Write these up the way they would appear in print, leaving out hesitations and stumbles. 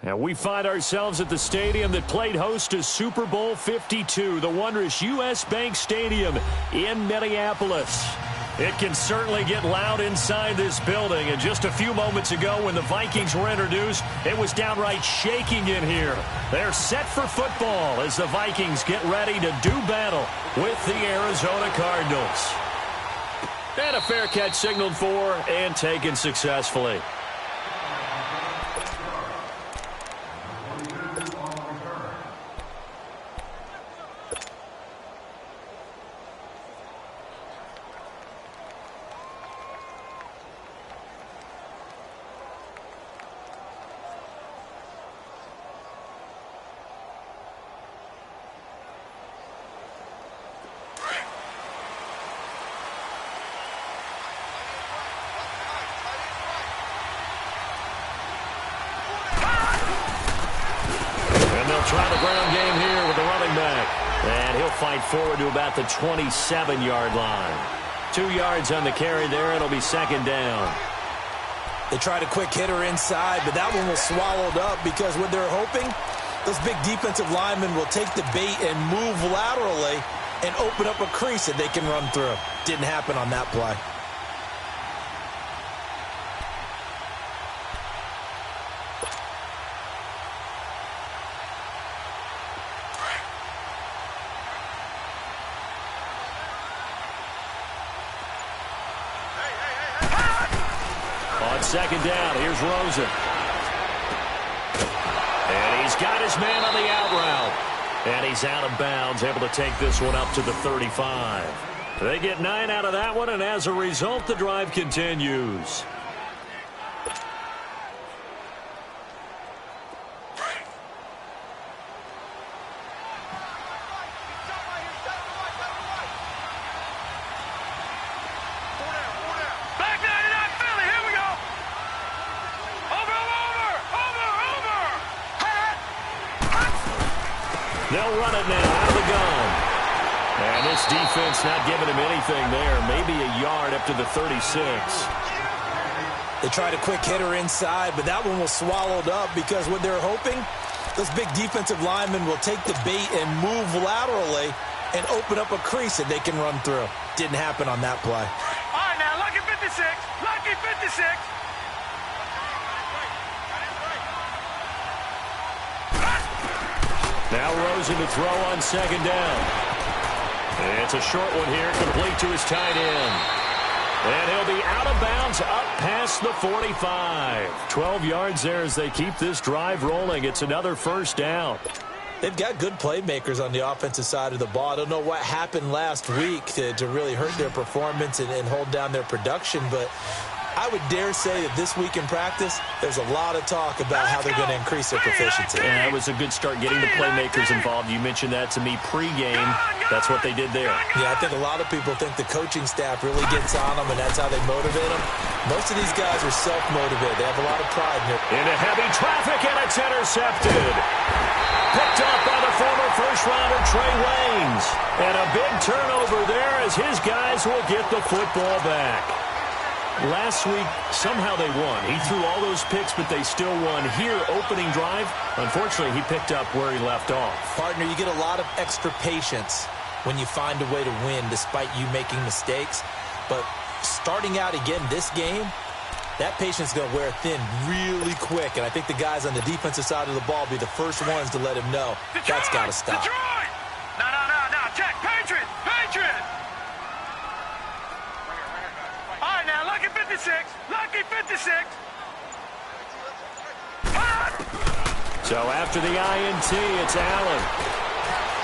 And we find ourselves at the stadium that played host to Super Bowl 52, the wondrous U.S. Bank Stadium in Minneapolis. It can certainly get loud inside this building. And just a few moments ago when the Vikings were introduced, it was downright shaking in here. They're set for football as the Vikings get ready to do battle with the Arizona Cardinals. And a fair catch signaled for and taken successfully. Try the ground game here with the running back. And he'll fight forward to about the 27-yard line. 2 yards on the carry there. It'll be second down. They tried a quick hitter inside, but that one was swallowed up because what they're hoping, those big defensive linemen will take the bait and move laterally and open up a crease that they can run through. Didn't happen on that play. Second down, here's Rosen. And he's got his man on the out route. And he's out of bounds, able to take this one up to the 35. They get 9 out of that one, and as a result, the drive continues. They'll run it now out of the gun. And this defense not giving him anything there. Maybe a yard up to the 36. They tried a quick hitter inside, but that one was swallowed up because what they're hoping, those big defensive linemen will take the bait and move laterally and open up a crease that they can run through. Didn't happen on that play. All right, now, lucky 56. Lucky 56. Now Rosen to throw on second down. It's a short one here, complete to his tight end. And he'll be out of bounds up past the 45. 12 yards there as they keep this drive rolling. It's another first down. They've got good playmakers on the offensive side of the ball. I don't know what happened last week to really hurt their performance and hold down their production, but I would dare say that this week in practice, there's a lot of talk about how they're going to increase their proficiency. And that was a good start getting the playmakers involved. You mentioned that to me pregame. That's what they did there. Yeah, I think a lot of people think the coaching staff really gets on them, and that's how they motivate them. Most of these guys are self-motivated. They have a lot of pride in it. Into heavy traffic, and it's intercepted. Picked up by the former first-rounder Trey Waynes. And a big turnover there as his guys will get the football back. Last week, somehow they won. He threw all those picks, but they still won. Here, opening drive, unfortunately, he picked up where he left off. Partner, you get a lot of extra patience when you find a way to win despite you making mistakes. But starting out again this game, that patience is going to wear thin really quick. And I think the guys on the defensive side of the ball will be the first ones to let him know that's got to stop. Detroit! No, check. Patriot! All right, now, lucky 56. Lucky 56. So after the INT, it's Allen.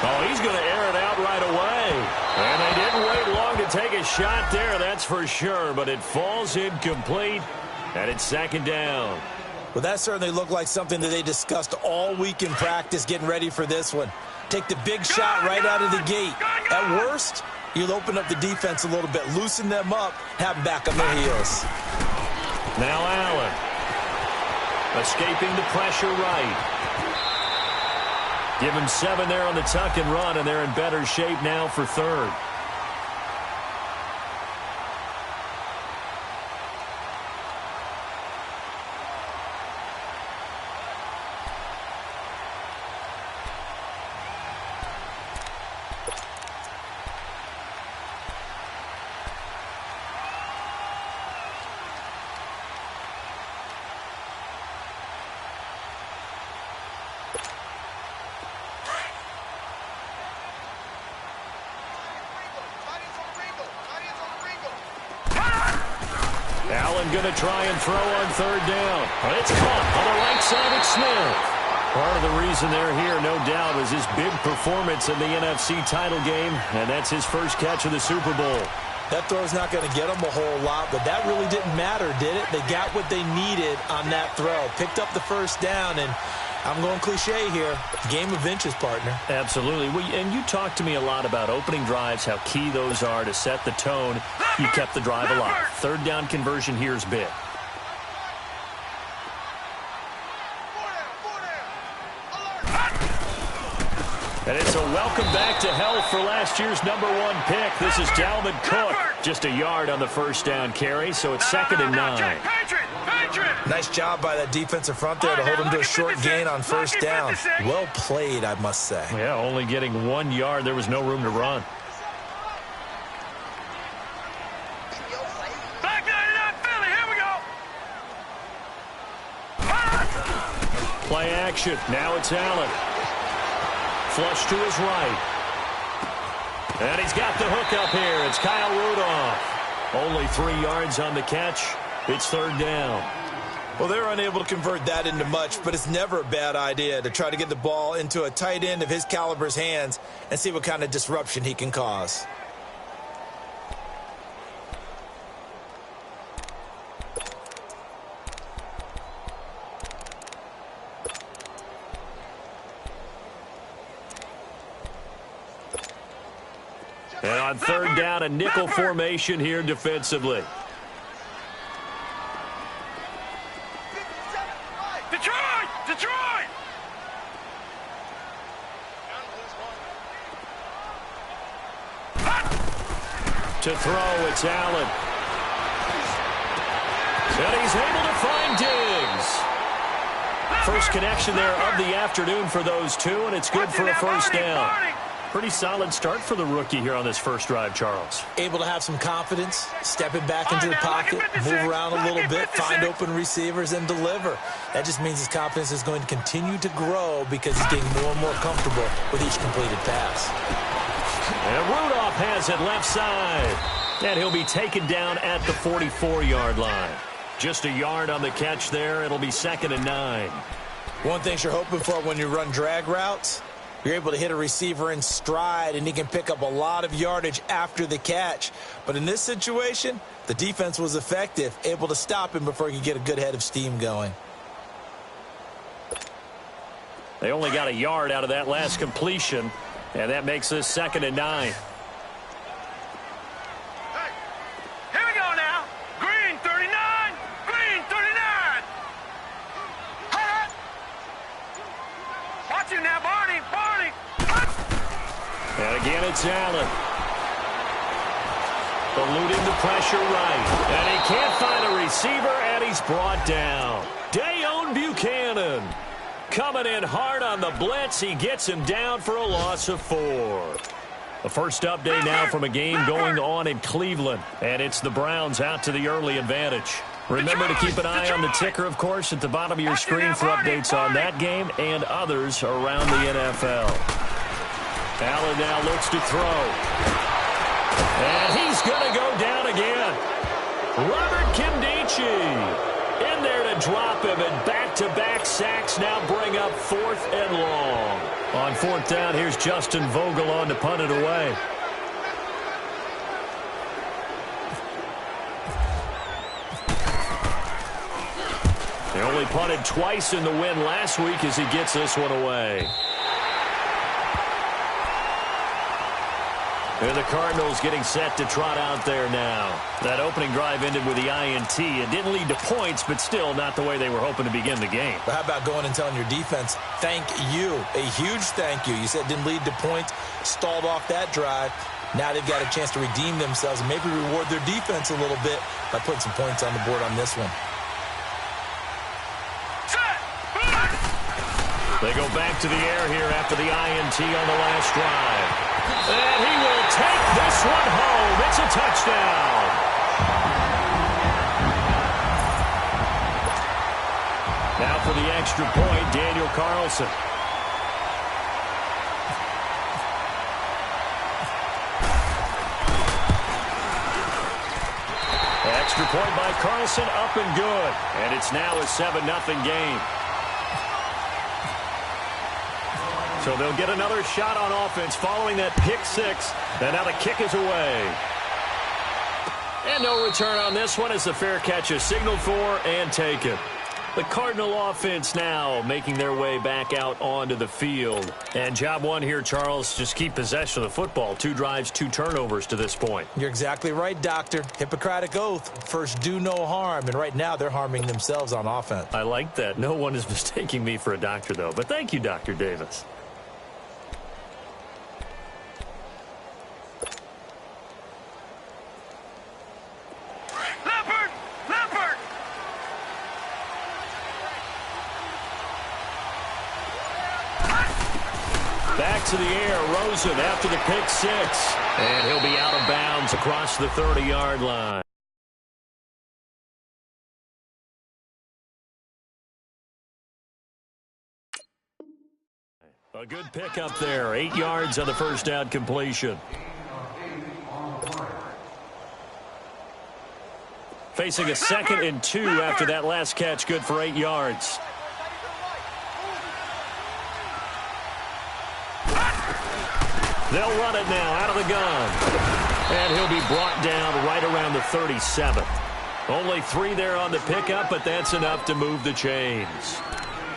Oh, he's going to air it out right away. And they didn't wait long to take a shot there, that's for sure. But it falls incomplete, and it's second down. Well, that certainly looked like something that they discussed all week in practice getting ready for this one. Take the big shot right out of the gate. At worst, you'll open up the defense a little bit, loosen them up, have them back on their heels. Now Allen. Escaping the pressure right. Give him 7 there on the tuck and run, and they're in better shape now for third. Allen going to try and throw on third down. But it's caught on the right side of Smith. Part of the reason they're here, no doubt, is his big performance in the NFC title game, and that's his first catch of the Super Bowl. That throw's not going to get them a whole lot, but that really didn't matter, did it? They got what they needed on that throw. Picked up the first down, and I'm going cliche here. Game of inches, partner. Absolutely. And you talked to me a lot about opening drives, how key those are to set the tone. You kept the drive alive. Third down conversion here is big. And it's a welcome back to health for last year's #1 pick. This is Dalvin Cook. Just a yard on the first down carry, so it's 2nd and 9. Nice job by that defensive front there to hold him to a short gain on first down. Well played, I must say. Yeah, only getting 1 yard. There was no room to run. Back 99 Philly, here we go. Play action. Now it's Allen. Flush to his right. And he's got the hook up here. It's Kyle Rudolph. Only 3 yards on the catch. It's third down. Well, they're unable to convert that into much, but it's never a bad idea to try to get the ball into a tight end of his caliber's hands and see what kind of disruption he can cause. And on third down, a nickel formation here defensively. Detroit! Detroit! To throw, it's Allen. And he's able to find Diggs. First connection there of the afternoon for those two, and it's good for a first down. Pretty solid start for the rookie here on this first drive, Charles. Able to have some confidence, stepping back into the pocket, move around a little bit, find open receivers, and deliver. That just means his confidence is going to continue to grow because he's getting more and more comfortable with each completed pass. And Rudolph has it left side. And he'll be taken down at the 44-yard line. Just a yard on the catch there. It'll be 2nd and 9. One thing you're hoping for when you run drag routes, you're able to hit a receiver in stride, and he can pick up a lot of yardage after the catch. But in this situation, the defense was effective, able to stop him before he could get a good head of steam going. They only got a yard out of that last completion, and that makes this 2nd and 9. Here we go now. Green 39. Green 39. Hot. Watch you now, Barney. Barney. And again, it's Allen. Eluding the pressure right. And he can't find a receiver, and he's brought down. Dayon Buchanan coming in hard on the blitz. He gets him down for a loss of 4. The first update now from a game going on in Cleveland. And it's the Browns out to the early advantage. Remember to keep an eye on the ticker, of course, at the bottom of your screen for updates on that game and others around the NFL. Allen now looks to throw. And he's going to go down again. Robert Nkemdiche in there to drop him, and back-to-back sacks now bring up 4th and long. On 4th down, here's Justin Vogel on to punt it away. They only punted twice in the win last week as he gets this one away. And the Cardinals getting set to trot out there now. That opening drive ended with the INT. It didn't lead to points, but still not the way they were hoping to begin the game. But how about going and telling your defense, thank you, a huge thank you. You said it didn't lead to points, stalled off that drive. Now they've got a chance to redeem themselves and maybe reward their defense a little bit by putting some points on the board on this one. They go back to the air here after the INT on the last drive. And he will take this one home. It's a touchdown. Now for the extra point, Daniel Carlson. And Extra point by Carlson, up and good. And it's now a 7-0 game. So they'll get another shot on offense following that pick six. And now the kick is away. And no return on this one as the fair catch is signaled for and taken. The Cardinal offense now making their way back out onto the field. And job one here, Charles, just keep possession of the football. 2 drives, 2 turnovers to this point. You're exactly right, Doctor. Hippocratic oath. First, do no harm. And right now, they're harming themselves on offense. I like that. No one is mistaking me for a doctor, though. But thank you, Dr. Davis. Back to the air, Rosen after the pick six. And he'll be out of bounds across the 30-yard line. A good pickup there. 8 yards on the first down completion. Facing a 2nd and 2 after that last catch, good for 8 yards. They'll run it now out of the gun. And he'll be brought down right around the 37. Only 3 there on the pickup, but that's enough to move the chains.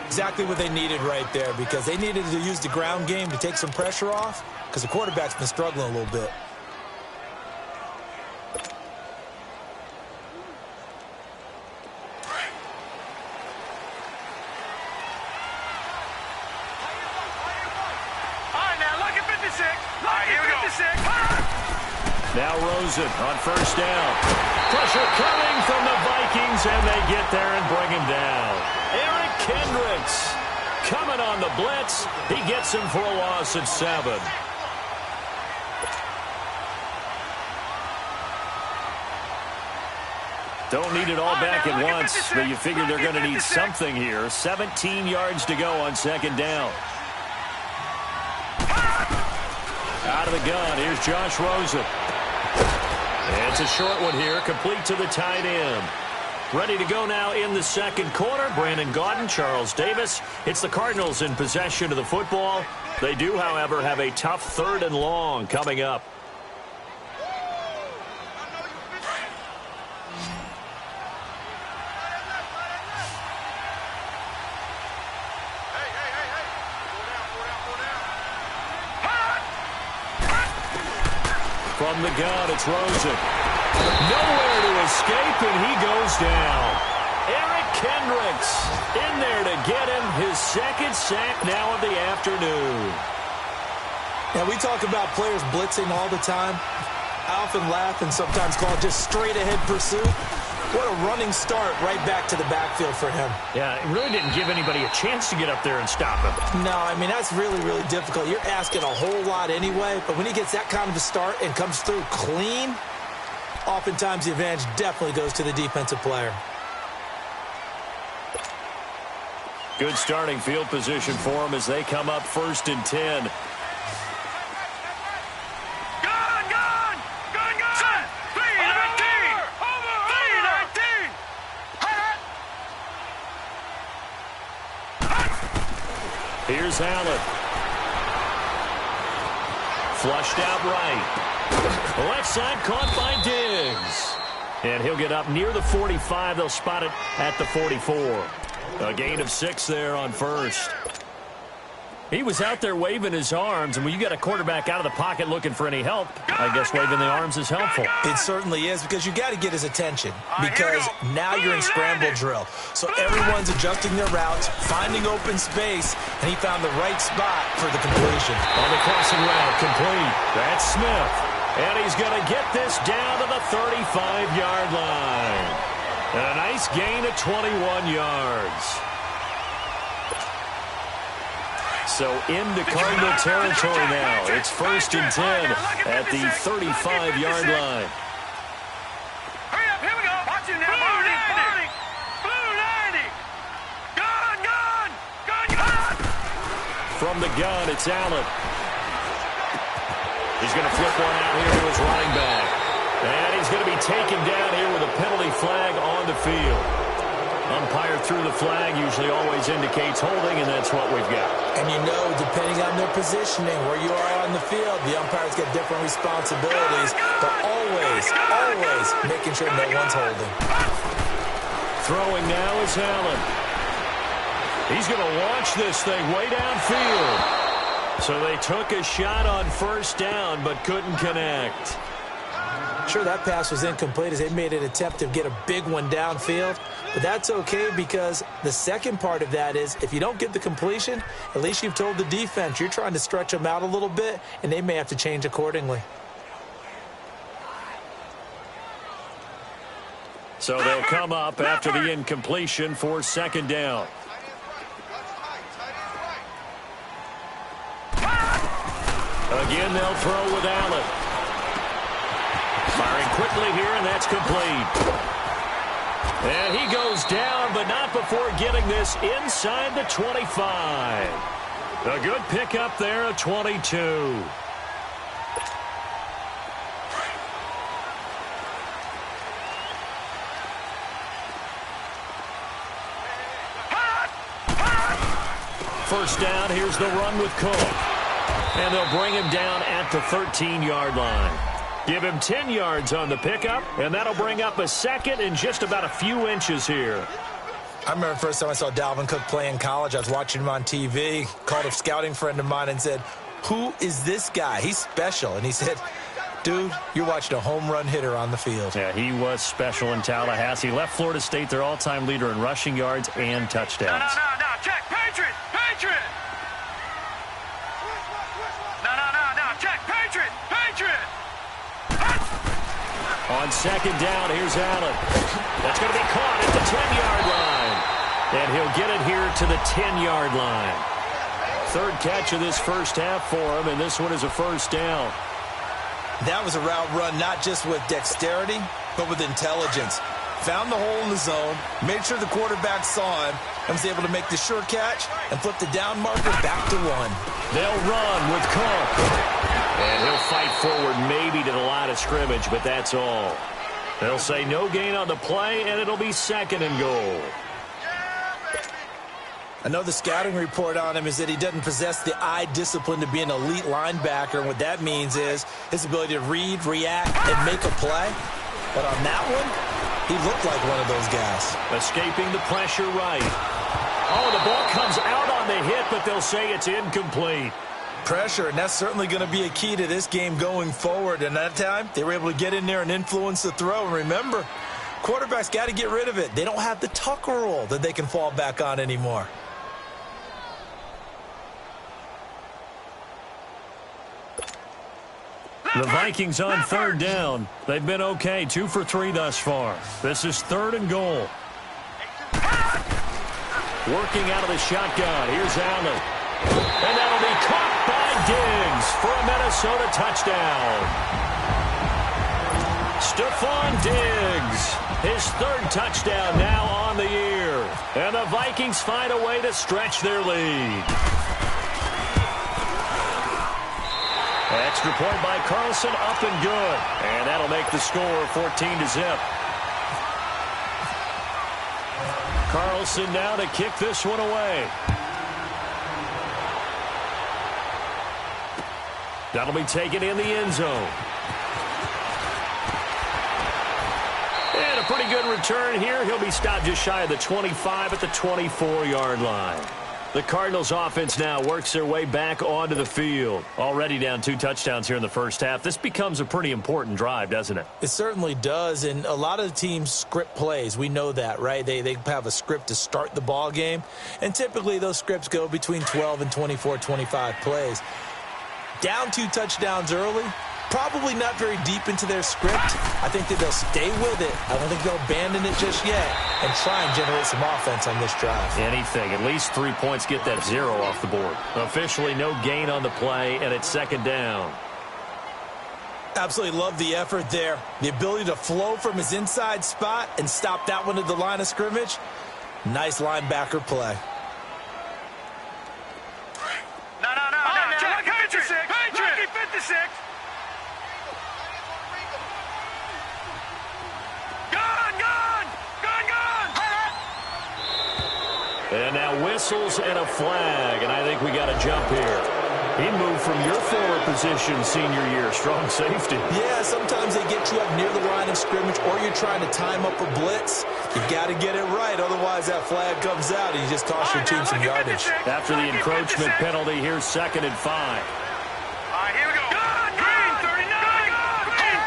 Exactly what they needed right there, because they needed to use the ground game to take some pressure off, because the quarterback's been struggling a little bit. Now Rosen on first down. Pressure coming from the Vikings, and they get there and bring him down. Eric Kendricks coming on the blitz. He gets him for a loss of 7. Don't need it all back at once, but you figure they're going to need something here. 17 yards to go on second down. Out of the gun, here's Josh Rosen. And it's a short one here, complete to the tight end. Ready to go now in the second quarter. Brandon Gaudin, Charles Davis. It's the Cardinals in possession of the football. They do, however, have a tough 3rd and long coming up. From the gun, it's Rosen. Nowhere to escape, and he goes down. Eric Kendricks in there to get him his 2nd sack now of the afternoon. Now, we talk about players blitzing all the time. I often laugh and sometimes call it just straight-ahead pursuit. What a running start right back to the backfield for him. Yeah, it really didn't give anybody a chance to get up there and stop him. No, I mean, that's really, really difficult. You're asking a whole lot anyway, but when he gets that kind of a start and comes through clean, oftentimes the advantage definitely goes to the defensive player. Good starting field position for him as they come up 1st and 10. Here's Allen. Flushed out right. Left side caught by Diggs. And he'll get up near the 45. They'll spot it at the 44. A gain of 6 there on first. He was out there waving his arms, and when you got a quarterback out of the pocket looking for any help, I guess waving the arms is helpful. It certainly is, because you got to get his attention, because now you're in scramble drill. So everyone's adjusting their routes, finding open space, and he found the right spot for the completion. On the crossing route, complete. That's Smith. And he's going to get this down to the 35-yard line. And a nice gain of 21 yards. So into Cardinal territory now. It's 1st and 10 at the 35-yard line. Hurry up, here we go. Watch it now. Blue 90. Gun. From the gun, it's Allen. He's going to flip one out here to his running back. And he's going to be taken down here with a penalty flag on the field. Umpire threw the flag, usually always indicates holding, and that's what we've got. And you know, depending on their positioning, where you are on the field, the umpires get different responsibilities, but always making sure no one's holding. Throwing now is Allen. He's going to launch this thing way downfield. So they took a shot on first down, but couldn't connect. Sure, that pass was incomplete as they made an attempt to get a big one downfield. But that's okay because the second part of that is if you don't get the completion, at least you've told the defense you're trying to stretch them out a little bit, and they may have to change accordingly. So they'll come up after the incompletion for second down. Again, they'll throw with Allen. Firing quickly here, and that's complete. And he goes down, but not before getting this inside the 25. A good pickup there at 22. First down, here's the run with Cook. And they'll bring him down at the 13-yard line. Give him 10 yards on the pickup, and that'll bring up a second in just about a few inches here. I remember the first time I saw Dalvin Cook play in college. I was watching him on TV, called a scouting friend of mine and said, "Who is this guy? He's special." And he said, "Dude, you're watching a home run hitter on the field." Yeah, he was special in Tallahassee. Left Florida State their all-time leader in rushing yards and touchdowns. No. Check. Patriot. No. Check. Patriot. On second down, here's Allen. That's going to be caught at the 10-yard line. And he'll get it here to the 10-yard line. Third catch of this first half for him, and this one is a first down. That was a route run not just with dexterity, but with intelligence. Found the hole in the zone, made sure the quarterback saw him, and was able to make the sure catch and flip the down marker back to 1. They'll run with Cook. And he'll fight forward maybe to the line of scrimmage, but that's all. They'll say no gain on the play, and it'll be second and goal. I know the scouting report on him is that he doesn't possess the eye discipline to be an elite linebacker. And what that means is his ability to read, react, and make a play. But on that one, he looked like one of those guys. Escaping the pressure right. Oh, the ball comes out on the hit, but they'll say it's incomplete. Pressure, and that's certainly going to be a key to this game going forward. And that time, they were able to get in there and influence the throw. And remember, quarterbacks got to get rid of it. They don't have the Tucker rule that they can fall back on anymore. The Vikings on third down. They've been okay, 2 for 3 thus far. This is third and goal. Working out of the shotgun. Here's Allen. And that'll be caught by Diggs for a Minnesota touchdown. Stephon Diggs, his third touchdown now on the year. And the Vikings find a way to stretch their lead. Extra point by Carlson, up and good. And that'll make the score 14-0. Carlson now to kick this one away. That'll be taken in the end zone. And a pretty good return here. He'll be stopped just shy of the 25 at the 24-yard line. The Cardinals offense now works their way back onto the field. Already down 2 touchdowns here in the first half. This becomes a pretty important drive, doesn't it? It certainly does, and a lot of the teams script plays. We know that, right? They have a script to start the ball game, and typically those scripts go between 12 and 24, 25 plays. Down 2 touchdowns early, probably not very deep into their script. I think that they'll stay with it. I don't think they'll abandon it just yet and try and generate some offense on this drive. Anything. At least 3 points, get that 0 off the board. Officially no gain on the play, and it's second down. Absolutely love the effort there. The ability to flow from his inside spot and stop that one at the line of scrimmage. Nice linebacker play. No. Check. Patriot. 56. whistles and a flag, and I think we got a jump here. He moved from your former position senior year, strong safety. Yeah, sometimes they get you up near the line of scrimmage, or you're trying to time up a blitz. You got to get it right, otherwise that flag comes out and you just toss your team some yardage. After the encroachment penalty, here's 2nd and 5. All right, here we go. Green 39. Green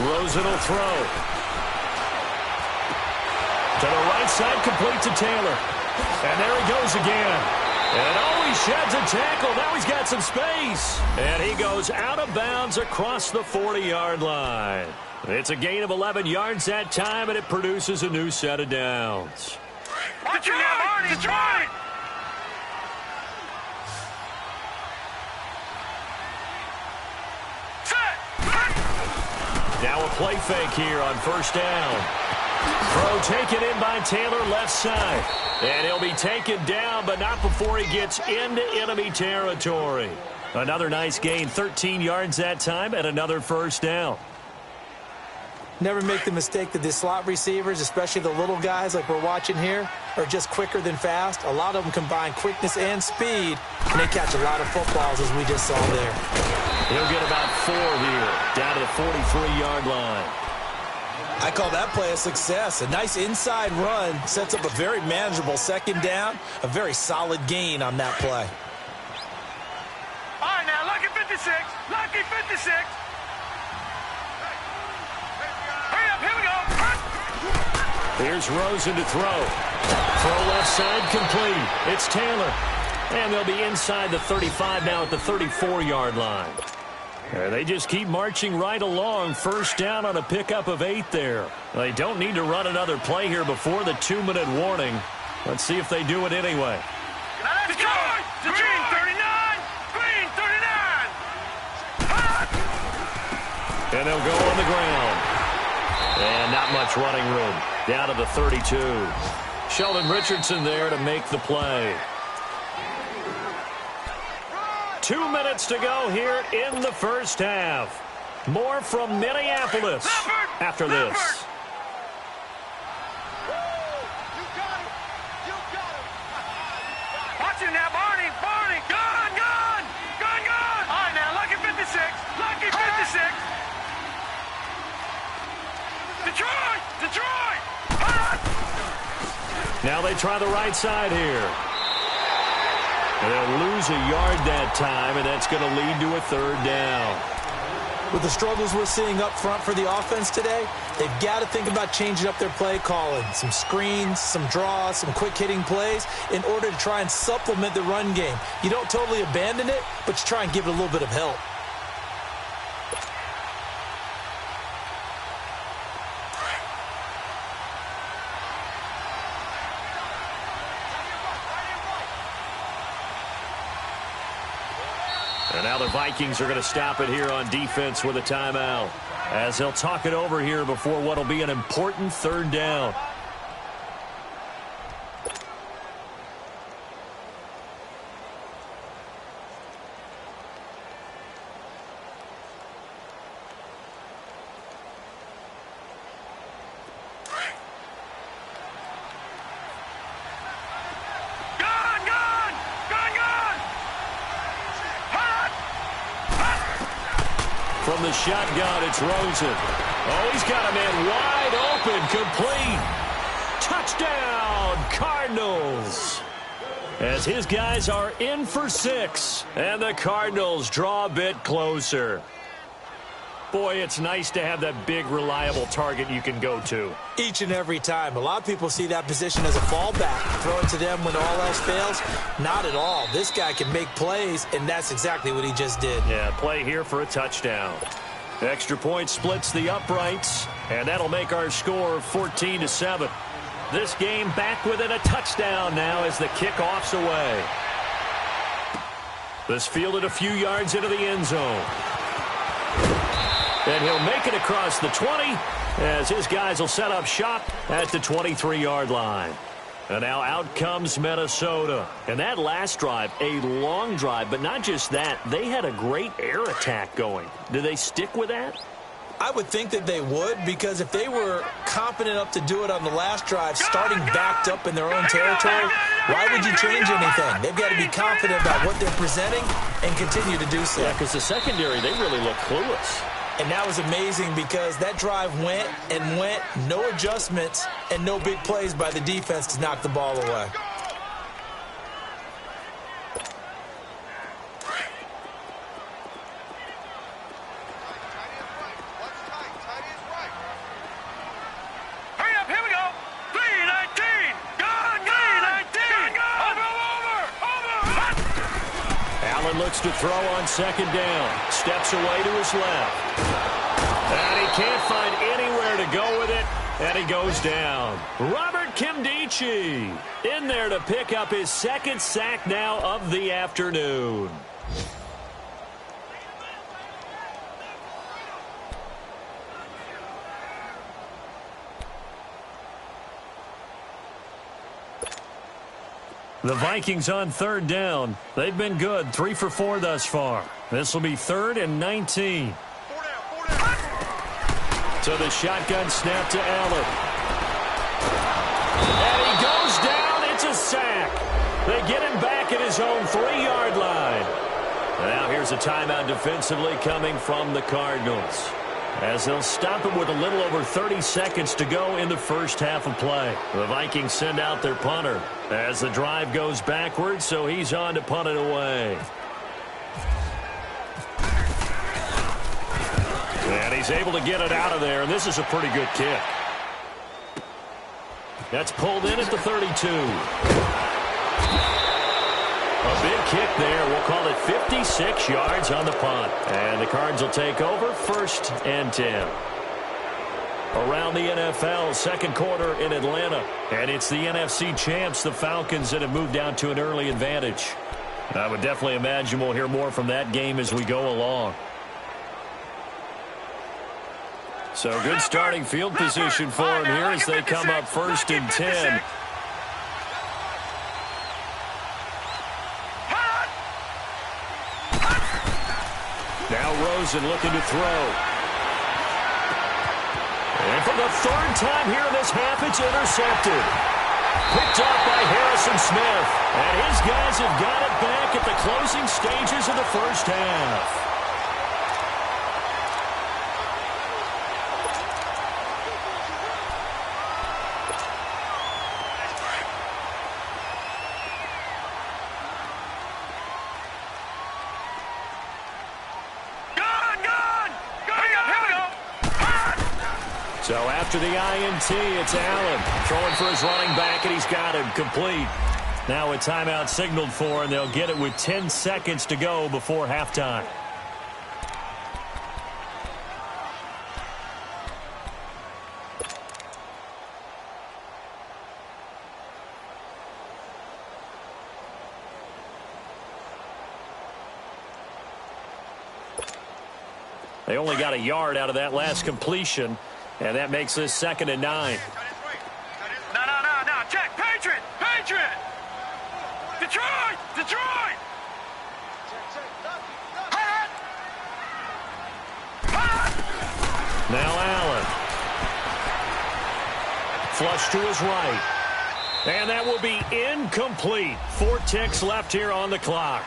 39. Rosen will throw. To the right side, complete to Taylor. And there he goes again. And he sheds a tackle. Now he's got some space. And he goes out of bounds across the 40-yard line. It's a gain of 11 yards that time, and it produces a new set of downs. Detroit! Now a play fake here on 1st down. Throw taken in by Taylor, left side. And he'll be taken down, but not before he gets into enemy territory. Another nice gain, 13 yards that time, and another 1st down. Never make the mistake that the slot receivers, especially the little guys like we're watching here, are just quicker than fast. A lot of them combine quickness and speed, and they catch a lot of footballs, as we just saw there. He'll get about 4 here, down to the 43-yard line. I call that play a success. A nice inside run sets up a very manageable 2nd down, a very solid gain on that play. All right, now, lucky 56. Lucky 56. Hurry up, here we go. Here's Rosen to throw. Throw left side, complete. It's Taylor. And they'll be inside the 35 now at the 34-yard line. They just keep marching right along. 1st down on a pickup of 8 there. They don't need to run another play here before the 2-minute warning. Let's see if they do it anyway. Detroit! Green 39! Green 39! And they'll go on the ground. And not much running room. Down to the 32. Sheldon Richardson there to make the play. 2 minutes to go here in the 1st half. More from Minneapolis after this. Watch him now, Barney! Gun! All right, now, lucky 56. Lucky 56. Detroit! Now they try the right side here. They'll lose a yard that time, and that's going to lead to a 3rd down. With the struggles we're seeing up front for the offense today, they've got to think about changing up their play calling. Some screens, some draws, some quick-hitting plays in order to try and supplement the run game. You don't totally abandon it, but you try and give it a little bit of help. And now the Vikings are going to stop it here on defense with a timeout, as they'll talk it over here before what will be an important 3rd down. From the shotgun, it's Rosen. Oh, he's got a man wide open, complete. Touchdown, Cardinals. As his guys are in for 6, and the Cardinals draw a bit closer. Boy, it's nice to have that big, reliable target you can go to. Each and every time. A lot of people see that position as a fallback. Throw it to them when all else fails. Not at all. This guy can make plays, and that's exactly what he just did. Yeah, play here for a touchdown. Extra point splits the uprights, and that'll make our score 14-7. This game back within a touchdown now as the kickoff's away. This fielded a few yards into the end zone. And he'll make it across the 20 as his guys will set up shop at the 23-yard line. And now out comes Minnesota. And that last drive, a long drive, but not just that. They had a great air attack going. Do they stick with that? I would think that they would, because if they were confident enough to do it on the last drive, starting backed up in their own territory, why would you change anything? They've got to be confident about what they're presenting and continue to do so. Yeah, because the secondary, they really look clueless. And that was amazing because that drive went and went, no adjustments and no big plays by the defense to knock the ball away. Looks to throw on second down. Steps away to his left. And he can't find anywhere to go with it. And he goes down. Robert Nkemdiche in there to pick up his second sack now of the afternoon. The Vikings on third down. They've been good, 3 for 4 thus far. This will be 3rd and 19. So the shotgun snap to Allen. And he goes down. It's a sack. They get him back at his own 3-yard line. And now here's a timeout defensively coming from the Cardinals, as they'll stop him with a little over 30 seconds to go in the first half of play. The Vikings send out their punter as the drive goes backwards, so he's on to punt it away. And he's able to get it out of there, and this is a pretty good kick. That's pulled in at the 32. A big kick there. We'll call it 56 yards on the punt. And the Cards will take over 1st and 10. Around the NFL, second quarter in Atlanta. And it's the NFC champs, the Falcons, that have moved down to an early advantage. I would definitely imagine we'll hear more from that game as we go along. So good starting field position for them here as they come up 1st and 10. Now Rosen looking to throw. And for the 3rd time here in this half, it's intercepted. Picked up by Harrison Smith. And his guys have got it back at the closing stages of the first half. So after the INT, it's Allen throwing for his running back, and he's got him complete. Now a timeout signaled for, and they'll get it with 10 seconds to go before halftime. They only got a yard out of that last completion, and that makes this 2nd and 9. No. Check. Patriot. Detroit. Now Allen. Flush to his right. And that will be incomplete. 4 ticks left here on the clock.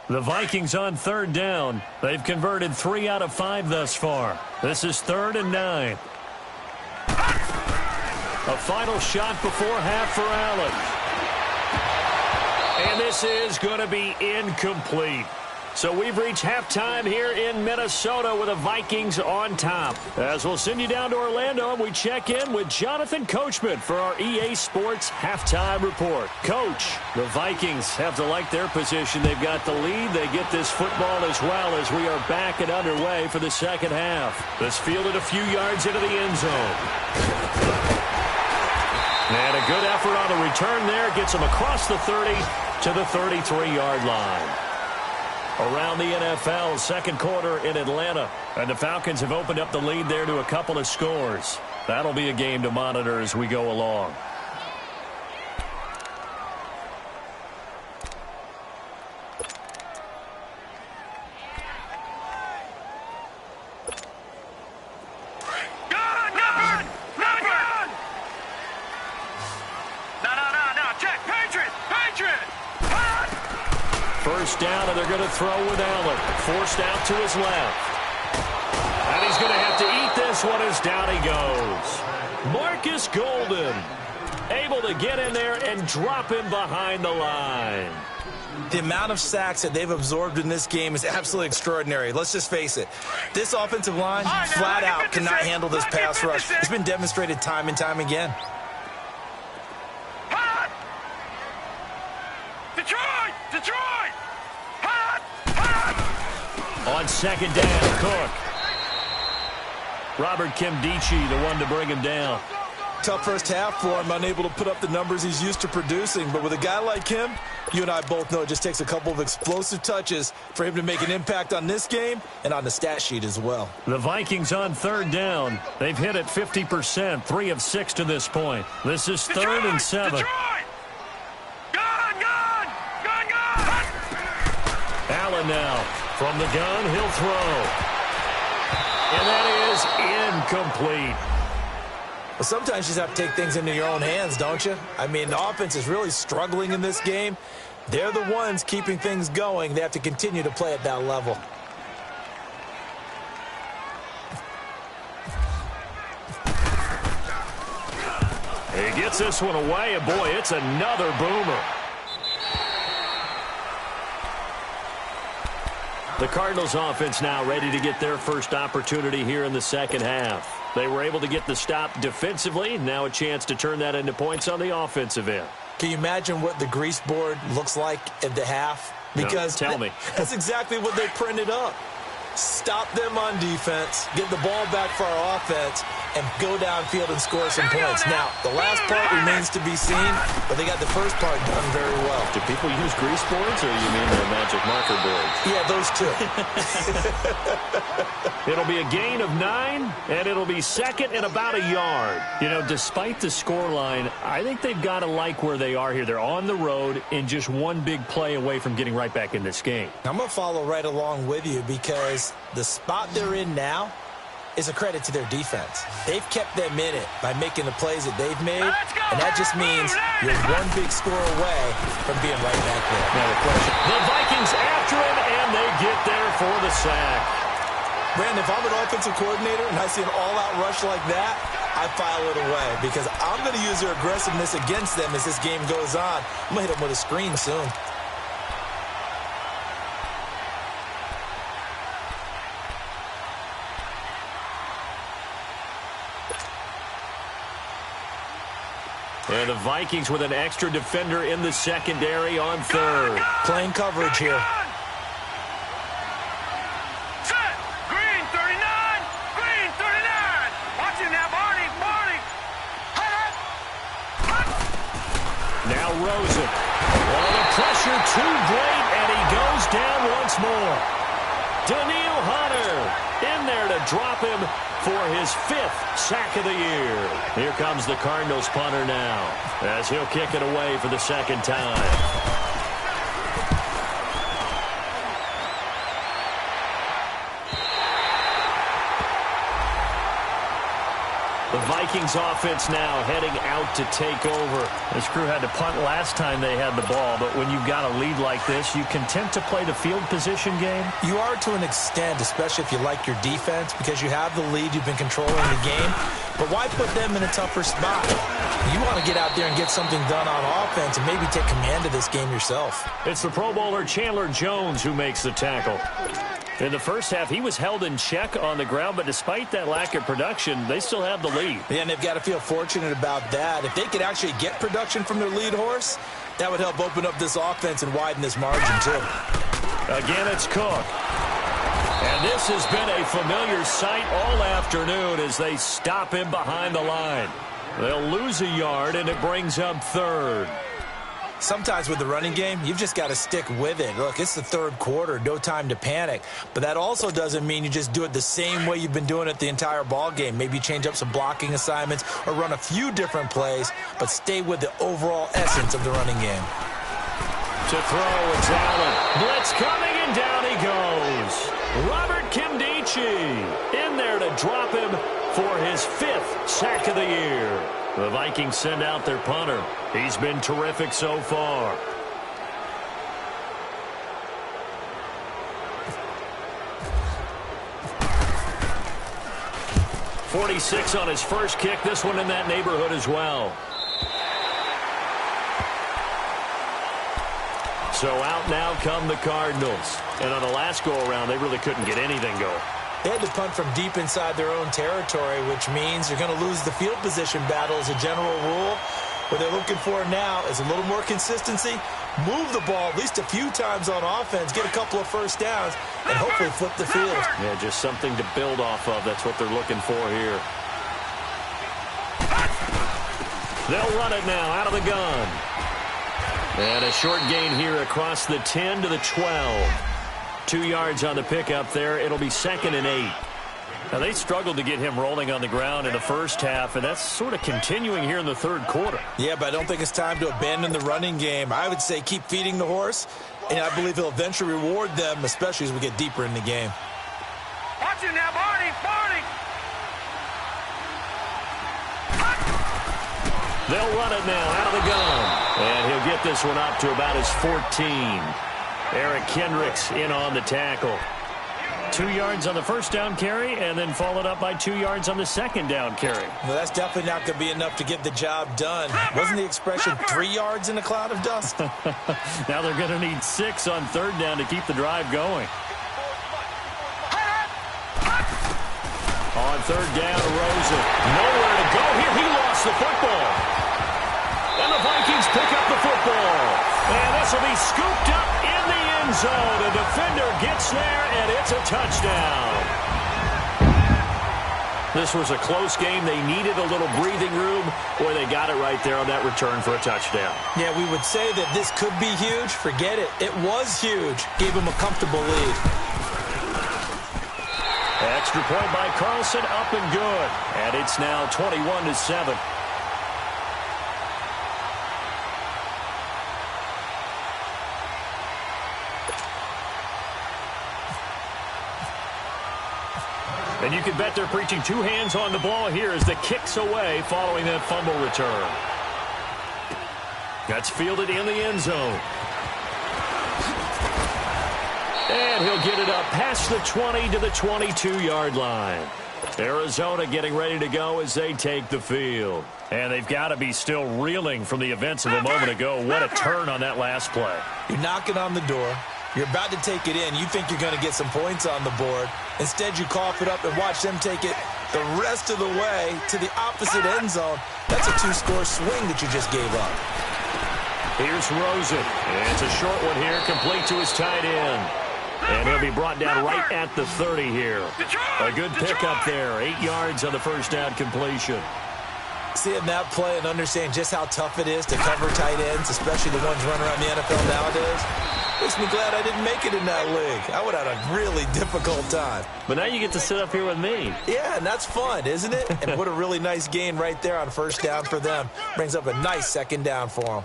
The Vikings on 3rd down. They've converted 3 out of 5 thus far. This is 3rd and 9. A final shot before half for Allen. And this is going to be incomplete. So we've reached halftime here in Minnesota with the Vikings on top. As we'll send you down to Orlando, and we check in with Jonathan Coachman for our EA Sports Halftime Report. Coach, the Vikings have to like their position. They've got the lead. They get this football as well as we are back and underway for the second half. This fielded a few yards into the end zone. And a good effort on the return there. Gets him across the 30 to the 33-yard line. Around the NFL, second quarter in Atlanta. And the Falcons have opened up the lead there to a couple of scores. That'll be a game to monitor as we go along. First down, and they're going to throw with Allen. Forced out to his left. And he's going to have to eat this one as down he goes. Marcus Golden able to get in there and drop him behind the line. The amount of sacks that they've absorbed in this game is absolutely extraordinary. Let's just face it. This offensive line, flat out, cannot handle this pass rush. It's been demonstrated time and time again. Detroit! On second down, Cook. Robert Nkemdiche, the one to bring him down. Tough first half for him, unable to put up the numbers he's used to producing. But with a guy like him, you and I both know it just takes a couple of explosive touches for him to make an impact on this game and on the stat sheet as well. The Vikings on third down. They've hit it 50%, 3 of 6 to this point. This is third and 7. Allen now from the gun, he'll throw. And that is incomplete. Well, sometimes you just have to take things into your own hands, don't you? I mean, the offense is really struggling in this game. They're the ones keeping things going. They have to continue to play at that level. He gets this one away, and boy, it's another boomer. The Cardinals offense now ready to get their first opportunity here in the second half. They were able to get the stop defensively. Now a chance to turn that into points on the offensive end. Can you imagine what the grease board looks like at the half? Because no, tell me. That's exactly what they printed up. Stop them on defense, get the ball back for our offense, and go downfield and score some points. Now, the last part remains to be seen, but they got the first part done very well. Do people use grease boards, or you mean the magic marker boards? Yeah, those two. It'll be a gain of 9, and it'll be second and about a yard. You know, despite the scoreline, I think they've got to like where they are here. They're on the road and just one big play away from getting right back in this game. I'm going to follow right along with you because the spot they're in now is a credit to their defense. They've kept them in it by making the plays that they've made, and that just means you're one big score away from being right back there. Now the question, the Vikings after him, and they get there for the sack. Brandon, if I'm an offensive coordinator and I see an all-out rush like that, I file it away because I'm going to use their aggressiveness against them as this game goes on. I'm going to hit them with a screen soon. And the Vikings with an extra defender in the secondary on third. Playing coverage here. Set. Green 39. Green 39. Watch him now, Barney. Barney. Now Rosen. Oh, the pressure too great, and he goes down once more. Danielle Hunter in there to drop him for his 5th sack of the year. Here comes the Cardinals punter now as he'll kick it away for the second time. The Vikings offense now heading out to take over. This crew had to punt last time they had the ball, but when you've got a lead like this, you content to play the field position game? You are to an extent, especially if you like your defense, because you have the lead, you've been controlling the game. But why put them in a tougher spot? You want to get out there and get something done on offense and maybe take command of this game yourself. It's the Pro Bowler Chandler Jones who makes the tackle. In the first half, he was held in check on the ground, but despite that lack of production, they still have the lead. Yeah, and they've got to feel fortunate about that. If they could actually get production from their lead horse, that would help open up this offense and widen this margin, too. Again, it's Cook. And this has been a familiar sight all afternoon as they stop him behind the line. They'll lose a yard, and it brings up third. Sometimes with the running game, you've just got to stick with it. Look, it's the third quarter, no time to panic. But that also doesn't mean you just do it the same way you've been doing it the entire ball game. Maybe change up some blocking assignments or run a few different plays, but stay with the overall essence of the running game. To throw, it's Allen. Blitz coming, and down he goes. Robert Nkemdiche in there to drop him for his 5th sack of the year. The Vikings send out their punter. He's been terrific so far. .46 on his first kick. This one in that neighborhood as well. So out now come the Cardinals. And on the last go-around, they really couldn't get anything going. They had to punt from deep inside their own territory, which means you're going to lose the field position battle as a general rule. What they're looking for now is a little more consistency, move the ball at least a few times on offense, get a couple of first downs, and hopefully flip the field. Yeah, just something to build off of. That's what they're looking for here. They'll run it now out of the gun. And a short gain here across the 10 to the 12. 2 yards on the pickup there. It'll be 2nd and 8. Now, they struggled to get him rolling on the ground in the first half, and that's sort of continuing here in the third quarter. Yeah, but I don't think it's time to abandon the running game. I would say keep feeding the horse, and I believe he'll eventually reward them, especially as we get deeper in the game. Watch it now, Barney! Barney! They'll run it now out of the gun. And he'll get this one up to about his 14. Eric Kendricks in on the tackle. 2 yards on the first down carry, and then followed up by 2 yards on the second down carry. Well, that's definitely not going to be enough to get the job done. Wasn't the expression 3 yards in a cloud of dust? Now they're going to need 6 on third down to keep the drive going. On third down, Rosen. Nowhere to go here. He lost the football. And the Vikings pick up the football. And this will be scooped up in the end zone. The defender gets there, and it's a touchdown. This was a close game. They needed a little breathing room. Boy, they got it right there on that return for a touchdown. Yeah, we would say that this could be huge. Forget it. It was huge. Gave him a comfortable lead. Extra point by Carlson, up and good. And it's now 21-7. And you can bet they're preaching 2 hands on the ball here as the kick's away following that fumble return. That's fielded in the end zone. And he'll get it up past the 20 to the 22-yard line. Arizona getting ready to go as they take the field. And they've got to be still reeling from the events of a moment ago. What a turn on that last play. You're knocking on the door. You're about to take it in. You think you're going to get some points on the board. Instead, you cough it up and watch them take it the rest of the way to the opposite end zone. That's a 2-score swing that you just gave up. Here's Rosen. And it's a short one here, complete to his tight end. And he'll be brought down right at the 30 here. A good pickup there. 8 yards on the first down completion. Seeing that play and understanding just how tough it is to cover tight ends, especially the ones running around the NFL nowadays, makes me glad I didn't make it in that league. I would have had a really difficult time. But now you get to sit up here with me. Yeah, and that's fun, isn't it? And what a really nice gain right there on first down for them. Brings up a nice second down for them.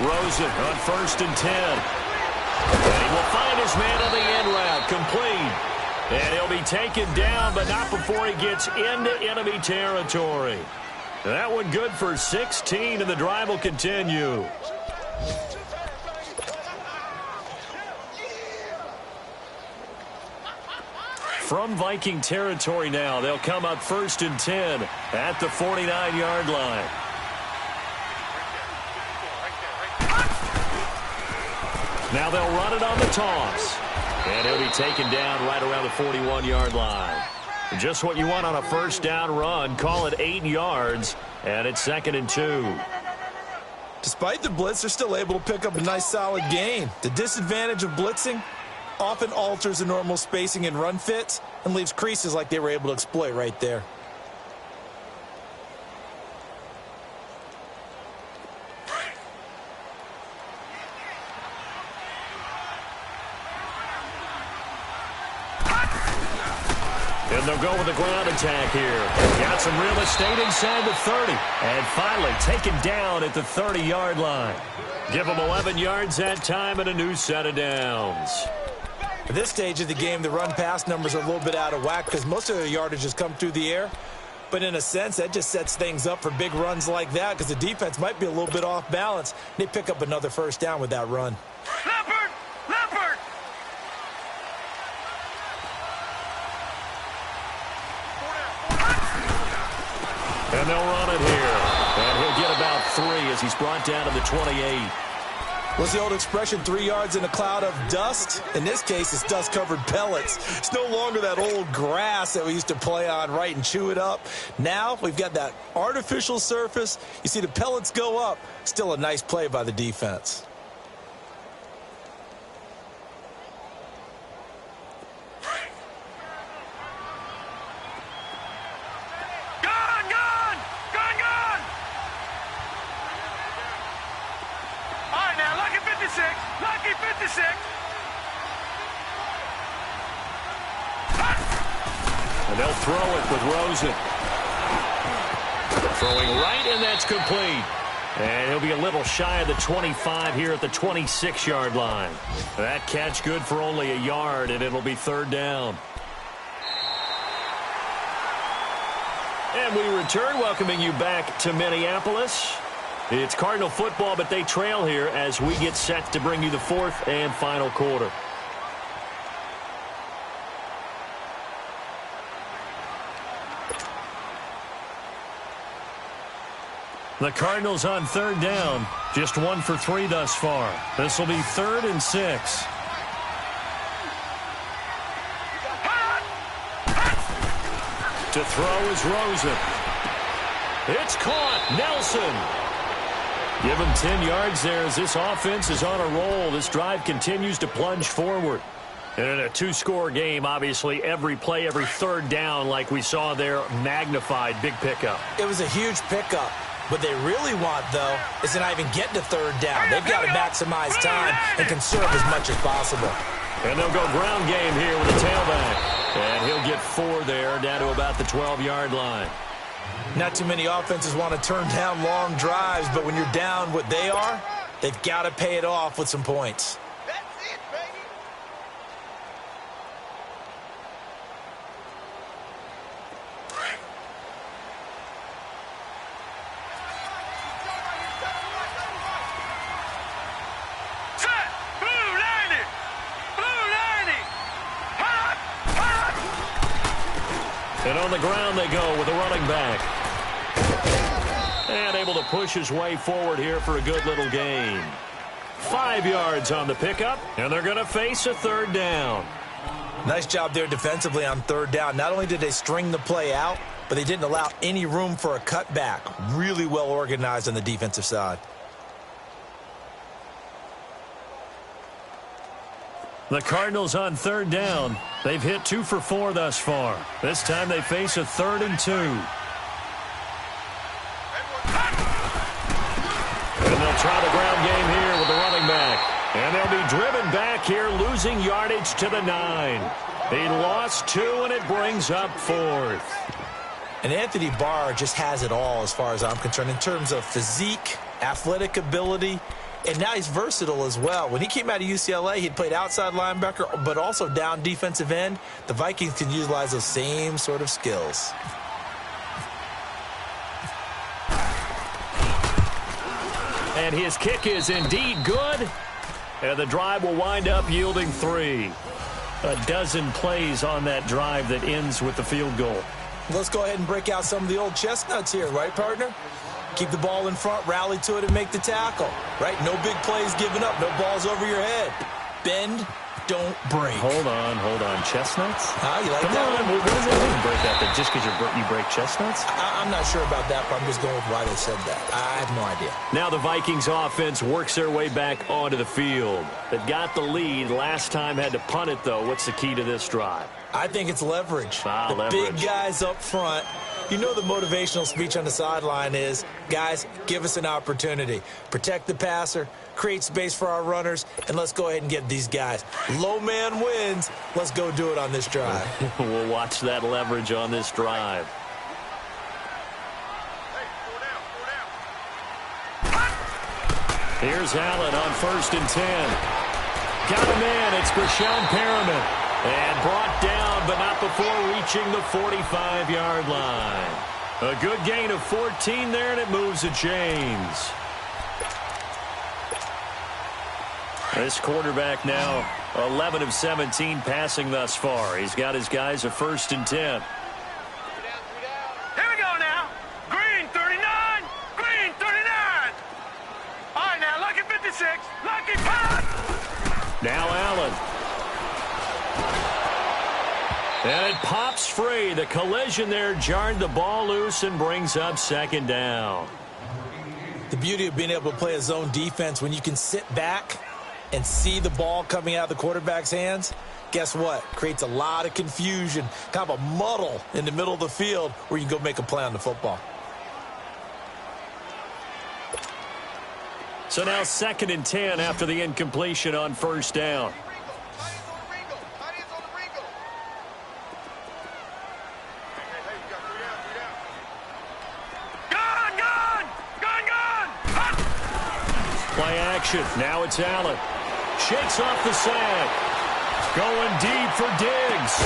Rosen on 1st and 10. And he will find his man on the end route, complete. And he'll be taken down, but not before he gets into enemy territory. That one good for 16, and the drive will continue. From Viking territory now, they'll come up 1st and 10 at the 49-yard line. Now they'll run it on the toss. And he'll be taken down right around the 41-yard line. Just what you want on a first down run. Call it 8 yards, and it's 2nd and 2. Despite the blitz, they're still able to pick up a nice solid gain. The disadvantage of blitzing often alters the normal spacing and run fits and leaves creases like they were able to exploit right there. And they'll go with the ground attack here. Got some real estate inside the 30. And finally taken down at the 30-yard line. Give them 11 yards that time and a new set of downs. At this stage of the game, the run-pass numbers are a little bit out of whack because most of the yardage has come through the air. But in a sense, that just sets things up for big runs like that because the defense might be a little bit off balance. They pick up another first down with that run. Leopard! Leopard! And they'll run it here. And he'll get about 3 as he's brought down to the 28. What's the old expression, 3 yards in a cloud of dust? In this case, it's dust-covered pellets. It's no longer that old grass that we used to play on, right, and chew it up. Now we've got that artificial surface. You see the pellets go up. Still a nice play by the defense. Lucky 56. And they'll throw it with Rosen. Throwing right, and that's complete. And he'll be a little shy of the 25 here at the 26-yard line. That catch good for only a yard, and it'll be 3rd down. And we return, welcoming you back to Minneapolis. It's Cardinal football, but they trail here as we get set to bring you the 4th and final quarter. The Cardinals on 3rd down. Just 1 for 3 thus far. This will be 3rd and 6. To throw is Rosen. It's caught. Nelson. Give him 10 yards there as this offense is on a roll. This drive continues to plunge forward. And in a 2-score game, obviously, every play, every 3rd down, like we saw there, magnified. Big pickup. It was a huge pickup. What they really want, though, is to not even get to 3rd down. They've got to maximize time and conserve as much as possible. And they'll go ground game here with a tailback. And he'll get 4 there, down to about the 12-yard line. Not too many offenses want to turn down long drives, but when you're down what they are, they've got to pay it off with some points. That's it, baby. Set! Blue 90! Blue 90! Hot! Hot! And on the ground they go with a running back. And able to push his way forward here for a good little gain. 5 yards on the pickup, and they're going to face a 3rd down. Nice job there defensively on 3rd down. Not only did they string the play out, but they didn't allow any room for a cutback. Really well organized on the defensive side. The Cardinals on 3rd down. They've hit 2 for 4 thus far. This time they face a 3rd and 2. And they'll try the ground game here with the running back. And they'll be driven back here, losing yardage to the 9. He lost 2, and it brings up 4th. And Anthony Barr just has it all as far as I'm concerned in terms of physique, athletic ability, and now he's versatile as well. When he came out of UCLA, he played outside linebacker, but also down defensive end. The Vikings can utilize those same sort of skills. And his kick is indeed good. And the drive will wind up yielding 3. A dozen plays on that drive that ends with the field goal. Let's go ahead and break out some of the old chestnuts here, right, partner? Keep the ball in front, rally to it, and make the tackle, right? No big plays given up, no balls over your head. Bend, don't break. Hold on. Chestnuts? You like Come that on, one? what does that mean, break out? That just because you break chestnuts? I'm not sure about that, but I'm just going with why they said that. I have no idea. Now the Vikings offense works their way back onto the field. They've got the lead. Last time had to punt it, though. What's the key to this drive? I think it's leverage. The Leverage. big guys up front. You know the motivational speech on the sideline is, guys, give us an opportunity. Protect the passer, create space for our runners, and let's go ahead and get these guys. Low man wins. Let's go do it on this drive. We'll watch that leverage on this drive. Here's Allen on 1st and 10. Got a man. It's Breshad Perriman. And brought down, but not before reaching the 45-yard line. A good gain of 14 there, and it moves the chains. This quarterback now 11 of 17 passing thus far. He's got his guys a 1st and 10. Here we go now. Green 39. Green 39. All right, now, lucky 56. Lucky pop. Now Allen. And it pops free. The collision there jarred the ball loose and brings up 2nd down. The beauty of being able to play a zone defense when you can sit back and see the ball coming out of the quarterback's hands, guess what? Creates a lot of confusion, kind of a muddle in the middle of the field where you can go make a play on the football. So now 2nd and 10 after the incompletion on 1st down. Play action. Now it's Allen. Shakes off the sack. Going deep for Diggs.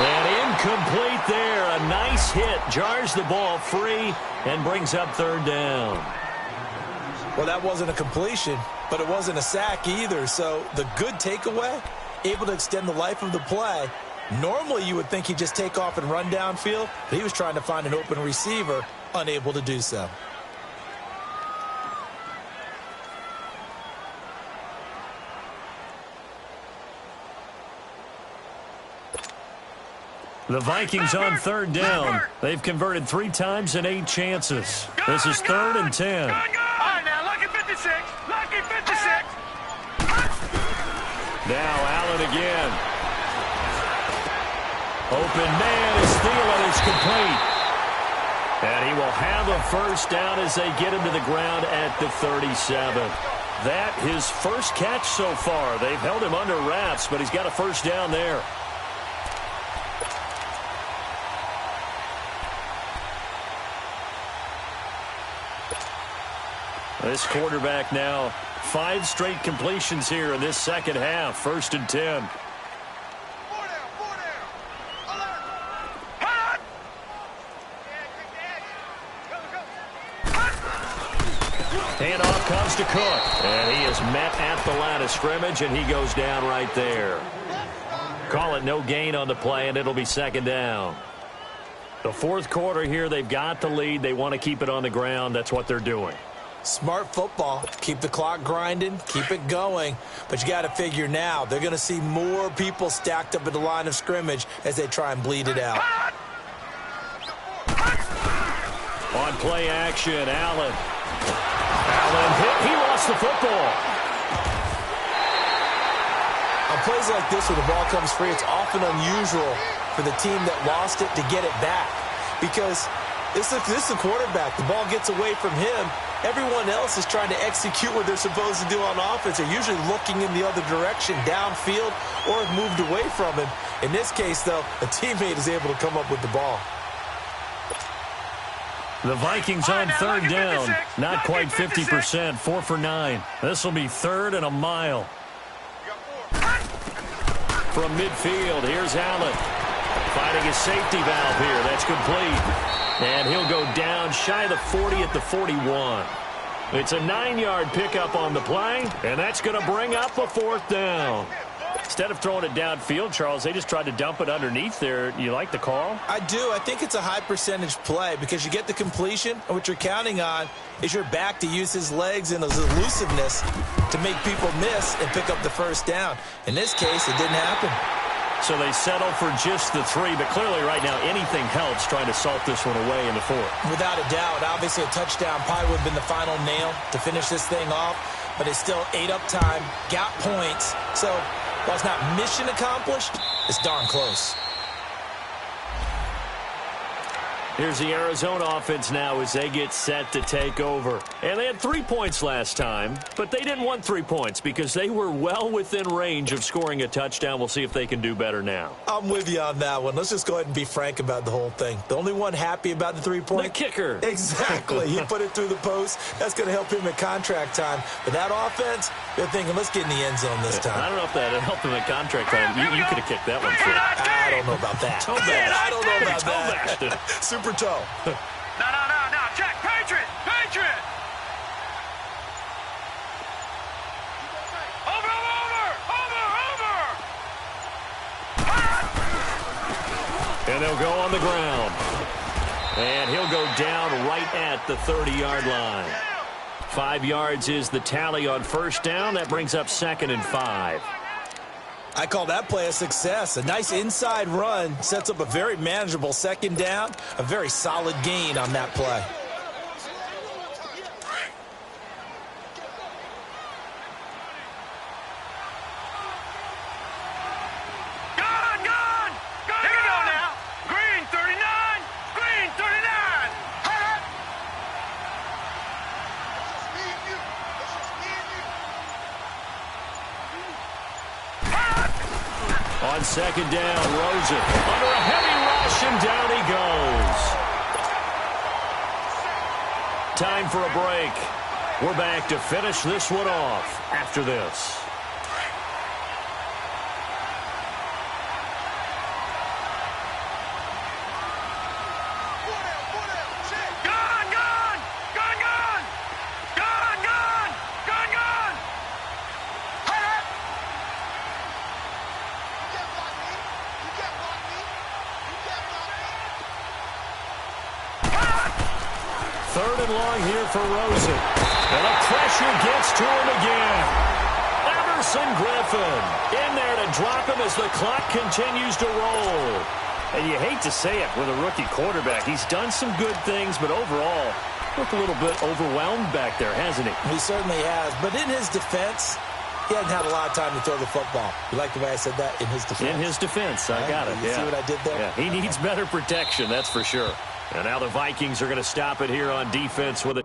And incomplete there. A nice hit. Jars the ball free and brings up 3rd down. Well, that wasn't a completion, but it wasn't a sack either. So the good takeaway, able to extend the life of the play. Normally you would think he'd just take off and run downfield, but he was trying to find an open receiver, unable to do so. The Vikings on 3rd down. They've converted 3 times in 8 chances. This is 3rd and 10. All right, now, lucky 56. Lucky 56. Now Allen again. Open man is Thielen. It's complete. And he will have a 1st down as they get him to the ground at the 37. That his first catch so far. They've held him under wraps, but he's got a 1st down there. This quarterback now 5 straight completions here in this 2nd half. 1st and 10. 4 down. Alert. Hot. Handoff comes to Cook. And he is met at the line of scrimmage, and he goes down right there. Call it no gain on the play, and it'll be 2nd down. The 4th quarter here, they've got the lead. They want to keep it on the ground. That's what they're doing. Smart football. Keep the clock grinding. Keep it going. But you got to figure now, they're going to see more people stacked up at the line of scrimmage as they try and bleed it out. On play action, Allen. Allen hit. He lost the football. On plays like this where the ball comes free, it's often unusual for the team that lost it to get it back. Because this is the quarterback. The ball gets away from him. Everyone else is trying to execute what they're supposed to do on offense. They're usually looking in the other direction, downfield, or have moved away from him. In this case, though, a teammate is able to come up with the ball. The Vikings on 3rd down. Not quite 50%. 4 for 9. This will be 3rd and a mile. From midfield, here's Allen. Finding a safety valve here. That's complete. And he'll go down shy of the 40 at the 41. It's a 9-yard pickup on the play, and that's going to bring up a 4th down. Instead of throwing it downfield, Charles, they just tried to dump it underneath there. You like the call? I do. I think it's a high percentage play because you get the completion, and what you're counting on is your back to use his legs and his elusiveness to make people miss and pick up the 1st down. In this case, it didn't happen. So they settle for just the 3, but clearly right now anything helps trying to salt this one away in the 4th. Without a doubt, obviously a touchdown probably would have been the final nail to finish this thing off, but it's still ate up time, got points. So while it's not mission accomplished, it's darn close. Here's the Arizona offense now as they get set to take over. And they had 3 points last time, but they didn't want 3 points because they were well within range of scoring a touchdown. We'll see if they can do better now. I'm with you on that one. Let's just go ahead and be frank about the whole thing. The only one happy about the 3-point? The kicker. Exactly. He put it through the post. That's going to help him at contract time. But that offense, they're thinking, let's get in the end zone this time. I don't know if that helped him at contract time. You could have kicked that one through. I don't know about that. Toe bash. I don't know about Toe that. Super toe. No. Check. Patriot. Over. And they'll go on the ground. And he'll go down right at the 30-yard line. 5 yards is the tally on 1st down. That brings up 2nd and 5. I call that play a success. A nice inside run sets up a very manageable 2nd down. A very solid gain on that play. Gone. Here we go now. Green 39. Green 39. On 2nd down, Rosen under a heavy rush, and down he goes. Time for a break. We're back to finish this one off after this. Third and long here for Rosen. And the pressure gets to him again. Everson Griffin in there to drop him as the clock continues to roll. And you hate to say it with a rookie quarterback. He's done some good things, but overall, looked a little bit overwhelmed back there, hasn't he? He certainly has. But in his defense, he hasn't had a lot of time to throw the football. You like the way I said that? In his defense. In his defense. I got it. You see what I did there? Yeah, he needs better protection, that's for sure. And now the Vikings are going to stop it here on defense with a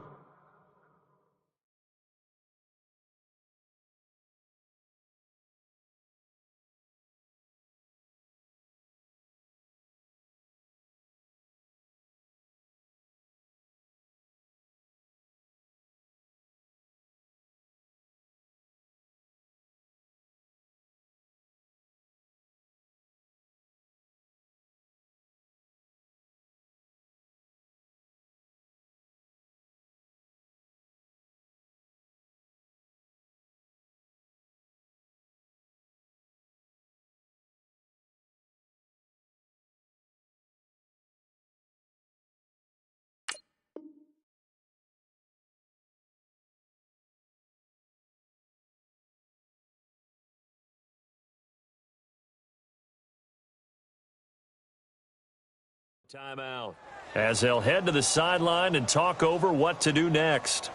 timeout as they'll head to the sideline and talk over what to do next.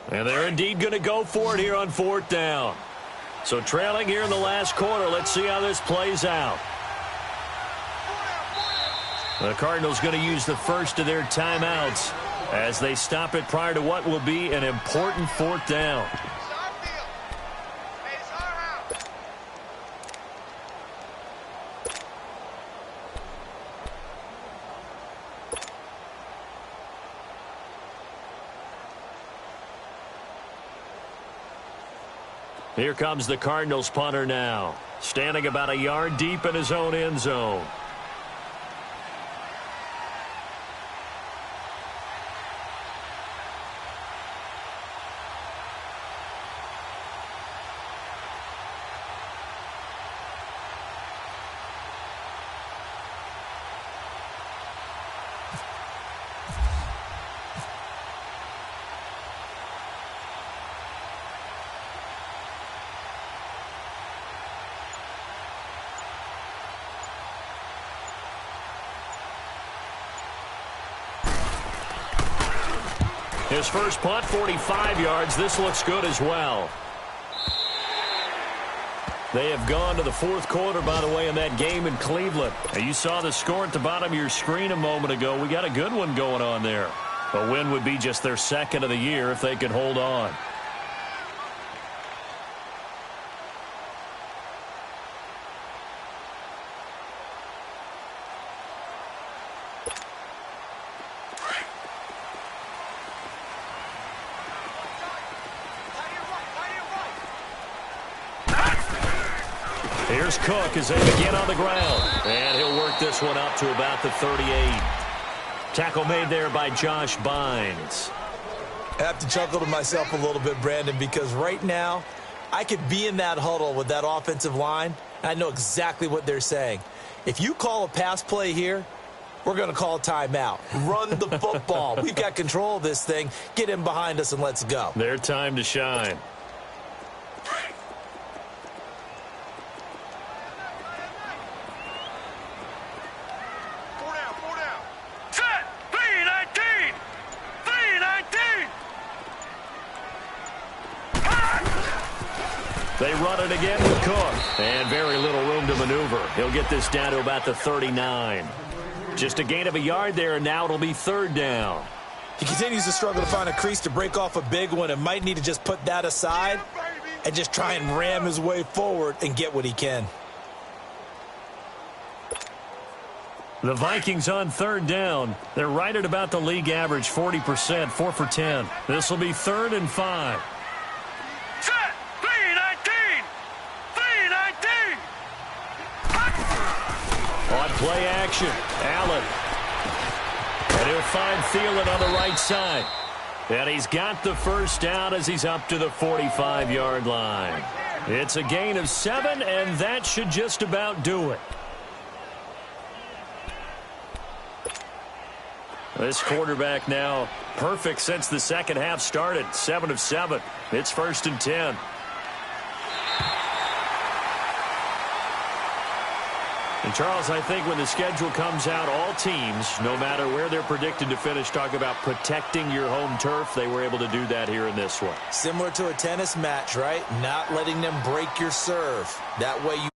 And they're indeed going to go for it here on 4th down. So trailing here in the last quarter. Let's see how this plays out. The Cardinals going to use the first of their timeouts as they stop it prior to what will be an important 4th down. Here comes the Cardinals punter now, standing about a yard deep in his own end zone. His first punt, 45 yards. This looks good as well. They have gone to the fourth quarter, by the way, in that game in Cleveland. You saw the score at the bottom of your screen a moment ago. We got a good one going on there. A win would be just their second of the year if they could hold on. Here's Cook as they begin on the ground. And he'll work this one up to about the 38. Tackle made there by Josh Bynes. I have to chuckle to myself a little bit, Brandon, because right now I could be in that huddle with that offensive line, and I know exactly what they're saying. If you call a pass play here, we're going to call a timeout. Run the football. We've got control of this thing. Get in behind us and let's go. Their time to shine. They run it again with Cook. And very little room to maneuver. He'll get this down to about the 39. Just a gain of a yard there, and now it'll be third down. He continues to struggle to find a crease to break off a big one and might need to just put that aside and just try and ram his way forward and get what he can. The Vikings on third down. They're right at about the league average, 40%, 4 for 10. This will be 3rd and 5. On play action, Allen. And he'll find Thielen on the right side. And he's got the first down as he's up to the 45-yard line. It's a gain of 7, and that should just about do it. This quarterback now perfect since the second half started. 7 of 7. It's 1st and 10. And, Charles, I think when the schedule comes out, all teams, no matter where they're predicted to finish, talk about protecting your home turf. They were able to do that here in this one. Similar to a tennis match, right? Not letting them break your serve. That way you